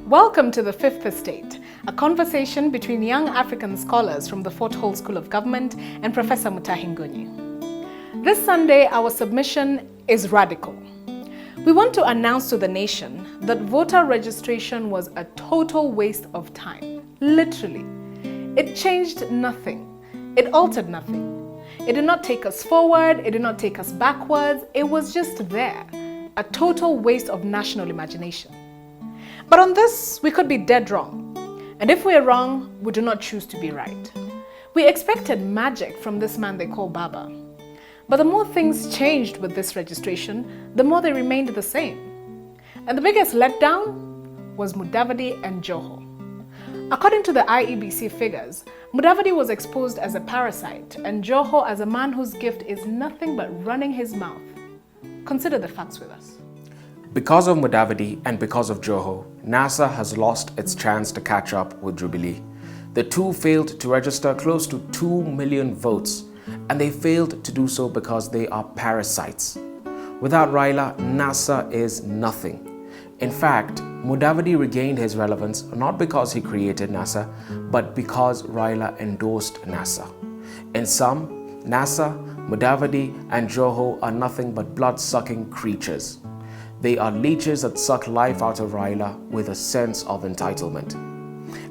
Welcome to the Fifth Estate, a conversation between young African scholars from the Fort Hall School of Government and Professor Mutahi Ngunyi. This Sunday, our submission is radical. We want to announce to the nation that voter registration was a total waste of time. Literally. It changed nothing. It altered nothing. It did not take us forward. It did not take us backwards. It was just there. A total waste of national imagination. But on this, we could be dead wrong. And if we're wrong, we do not choose to be right. We expected magic from this man they call Baba. But the more things changed with this registration, the more they remained the same. And the biggest letdown was Mudavadi and Joho. According to the IEBC figures, Mudavadi was exposed as a parasite and Joho as a man whose gift is nothing but running his mouth. Consider the facts with us. Because of Mudavadi and because of Joho, NASA has lost its chance to catch up with Jubilee. The two failed to register close to 2 million votes, and they failed to do so because they are parasites. Without Raila, NASA is nothing. In fact, Mudavadi regained his relevance not because he created NASA, but because Raila endorsed NASA. In sum, NASA, Mudavadi, and Joho are nothing but blood-sucking creatures. They are leeches that suck life out of Raila with a sense of entitlement.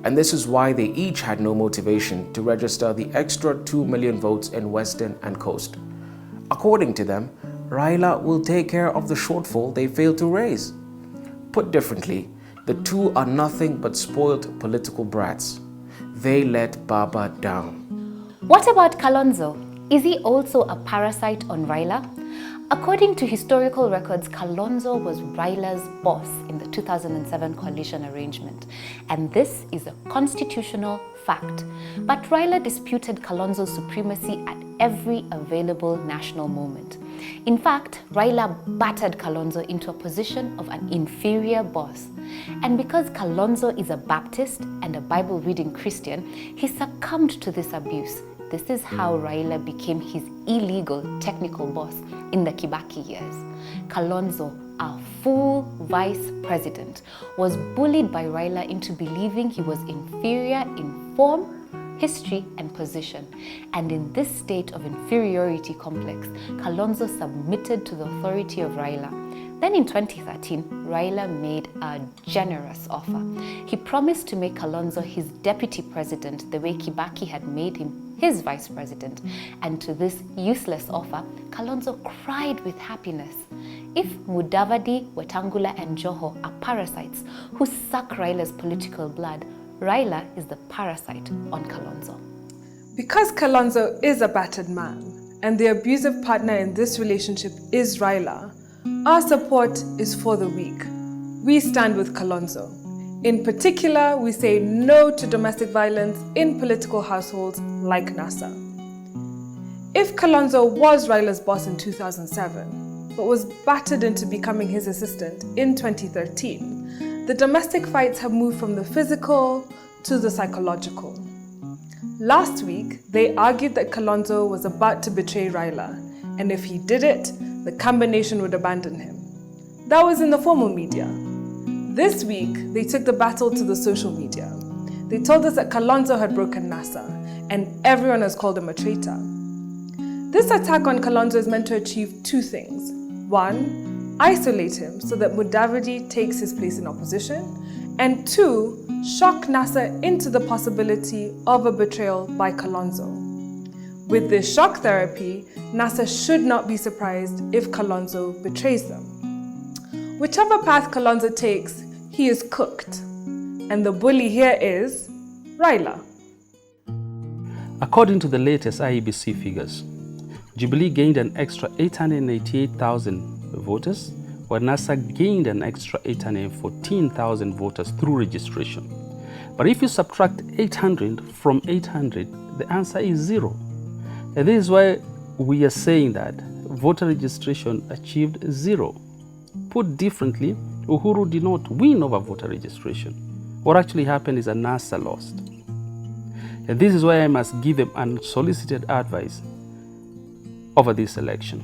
And this is why they each had no motivation to register the extra 2 million votes in Western and Coast. According to them, Raila will take care of the shortfall they failed to raise. Put differently, the two are nothing but spoiled political brats. They let Baba down. What about Kalonzo? Is he also a parasite on Raila? According to historical records, Kalonzo was Raila's boss in the 2007 coalition arrangement, and this is a constitutional fact. But Raila disputed Kalonzo's supremacy at every available national moment. In fact, Raila battered Kalonzo into a position of an inferior boss. And because Kalonzo is a Baptist and a Bible-reading Christian, he succumbed to this abuse. This is how Raila became his illegal technical boss in the Kibaki years. Kalonzo, our full vice president, was bullied by Raila into believing he was inferior in form, history, and position. And in this state of inferiority complex, Kalonzo submitted to the authority of Raila. Then in 2013, Raila made a generous offer. He promised to make Kalonzo his deputy president the way Kibaki had made him his vice president. And to this useless offer, Kalonzo cried with happiness. If Mudavadi, Wetangula, and Joho are parasites who suck Raila's political blood, Raila is the parasite on Kalonzo. Because Kalonzo is a battered man, and the abusive partner in this relationship is Raila, our support is for the weak. We stand with Kalonzo. In particular, we say no to domestic violence in political households like NASA. If Kalonzo was Raila's boss in 2007, but was battered into becoming his assistant in 2013, the domestic fights have moved from the physical to the psychological. Last week, they argued that Kalonzo was about to betray Raila, and if he did it, the combination would abandon him. That was in the formal media. This week, they took the battle to the social media. They told us that Kalonzo had broken NASA, and everyone has called him a traitor. This attack on Kalonzo is meant to achieve two things. One, isolate him so that Mudavadi takes his place in opposition, and two, shock NASA into the possibility of a betrayal by Kalonzo. With this shock therapy, NASA should not be surprised if Kalonzo betrays them. Whichever path Kalonzo takes, he is cooked. And the bully here is Raila. According to the latest IEBC figures, Jubilee gained an extra 888,000 voters, while NASA gained an extra 814,000 voters through registration. But if you subtract 800 from 800, the answer is 0. And this is why we are saying that voter registration achieved 0. Put differently, Uhuru did not win over voter registration. What actually happened is that NASA lost. And this is why I must give them unsolicited advice. over this election.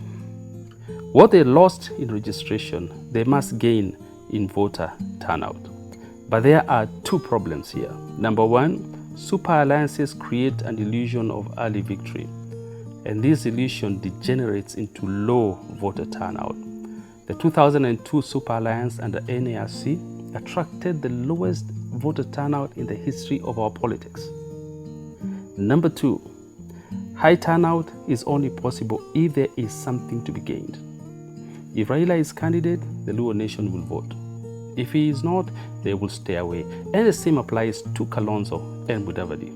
What they lost in registration, they must gain in voter turnout. But there are two problems here. Number one, super alliances create an illusion of early victory, and this illusion degenerates into low voter turnout. The 2002 Super Alliance and the NARC attracted the lowest voter turnout in the history of our politics. Number two, high turnout is only possible if there is something to be gained. If Raila is candidate, the Luo nation will vote. If he is not, they will stay away. And the same applies to Kalonzo and Mudavadi.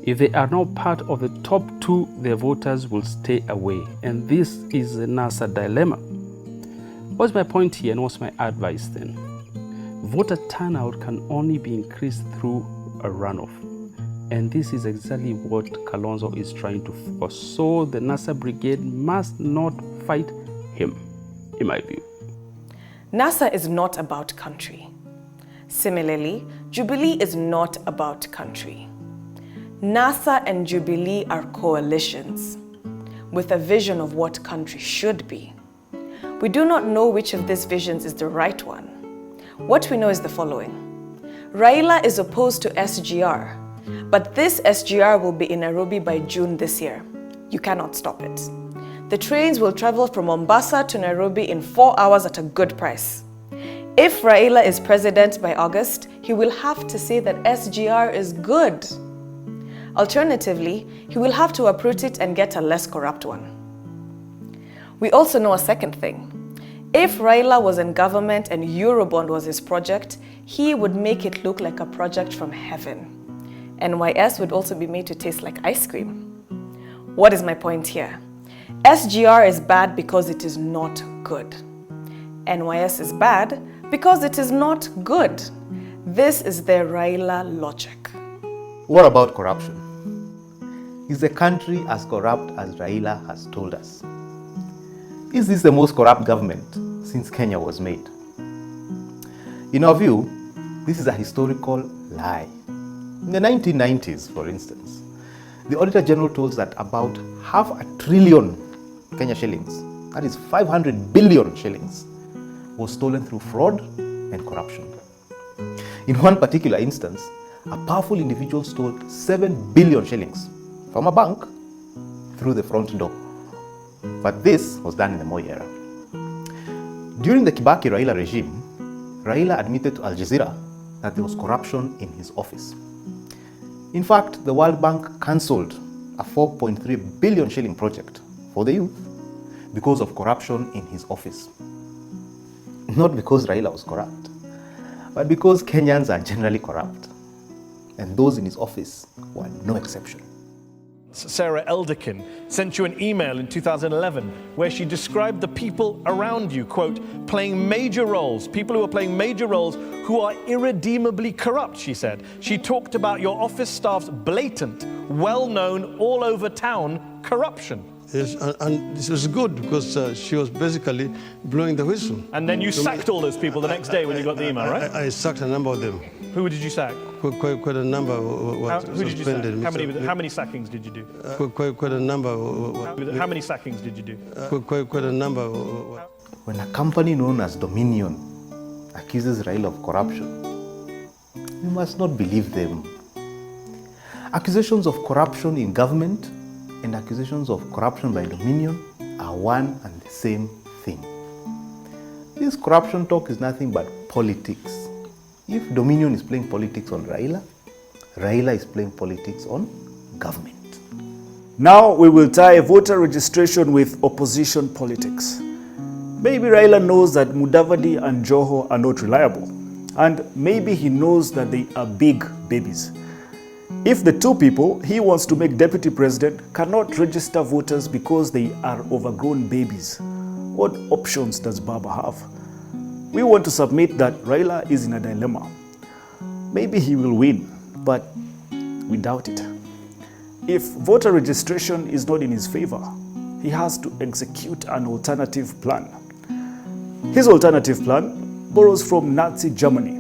If they are not part of the top two, their voters will stay away. And this is a NASA dilemma. What's my point here and what's my advice then? Voter turnout can only be increased through a runoff. And this is exactly what Kalonzo is trying to force. So the NASA brigade must not fight him, in my view. NASA is not about country. Similarly, Jubilee is not about country. NASA and Jubilee are coalitions with a vision of what country should be. We do not know which of these visions is the right one. What we know is the following. Raila is opposed to SGR, but this SGR will be in Nairobi by June this year. You cannot stop it. The trains will travel from Mombasa to Nairobi in 4 hours at a good price. If Raila is president by August, he will have to say that SGR is good. Alternatively, he will have to uproot it and get a less corrupt one. We also know a second thing. If Raila was in government and Eurobond was his project, he would make it look like a project from heaven. NYS would also be made to taste like ice cream. What is my point here? SGR is bad because it is not good. NYS is bad because it is not good. This is the Raila logic. What about corruption? Is the country as corrupt as Raila has told us? Is this the most corrupt government since Kenya was made? In our view, this is a historical lie. In the 1990s, for instance, the Auditor General told us that about 500 billion Kenya shillings, that is 500 billion shillings, was stolen through fraud and corruption. In one particular instance, a powerful individual stole 7 billion shillings from a bank through the front door. But this was done in the Moi era. During the Kibaki-Raila regime, Raila admitted to Al Jazeera that there was corruption in his office. In fact, the World Bank cancelled a 4.3 billion shilling project for the youth because of corruption in his office. Not because Raila was corrupt, but because Kenyans are generally corrupt, and those in his office were no exception. Sarah Elderkin sent you an email in 2011 where she described the people around you, quote, playing major roles, people who are playing major roles who are irredeemably corrupt, she said. She talked about your office staff's blatant, well-known, all over town corruption. Yes, and this was good because she was basically blowing the whistle. And then you sacked all those people the next day when you got the email, right? I sacked a number of them. Who did you sack? Quite a number. Who did you sack? How many sackings did you do? Quite a number. How many sackings did you do? Quite a number. When a company known as Dominion accuses Raila of corruption, you must not believe them. Accusations of corruption in government and accusations of corruption by Dominion are one and the same thing. This corruption talk is nothing but politics. If Dominion is playing politics on Raila, Raila is playing politics on government. Now we will tie voter registration with opposition politics. Maybe Raila knows that Mudavadi and Joho are not reliable, and maybe he knows that they are big babies. If the two people he wants to make deputy president cannot register voters because they are overgrown babies, what options does Baba have? We want to submit that Raila is in a dilemma. Maybe he will win, but we doubt it. If voter registration is not in his favor, he has to execute an alternative plan. His alternative plan borrows from Nazi Germany.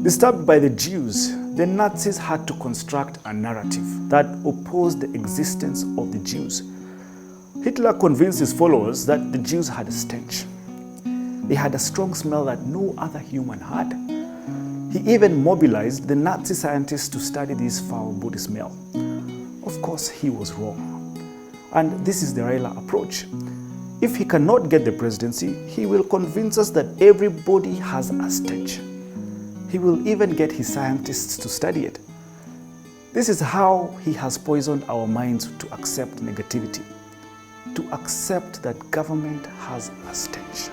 Disturbed by the Jews, the Nazis had to construct a narrative that opposed the existence of the Jews. Hitler convinced his followers that the Jews had a stench. They had a strong smell that no other human had. He even mobilized the Nazi scientists to study this foul body smell. Of course, he was wrong. And this is the Raila approach. If he cannot get the presidency, he will convince us that everybody has a stench. He will even get his scientists to study it. This is how he has poisoned our minds to accept negativity, to accept that government has a stench.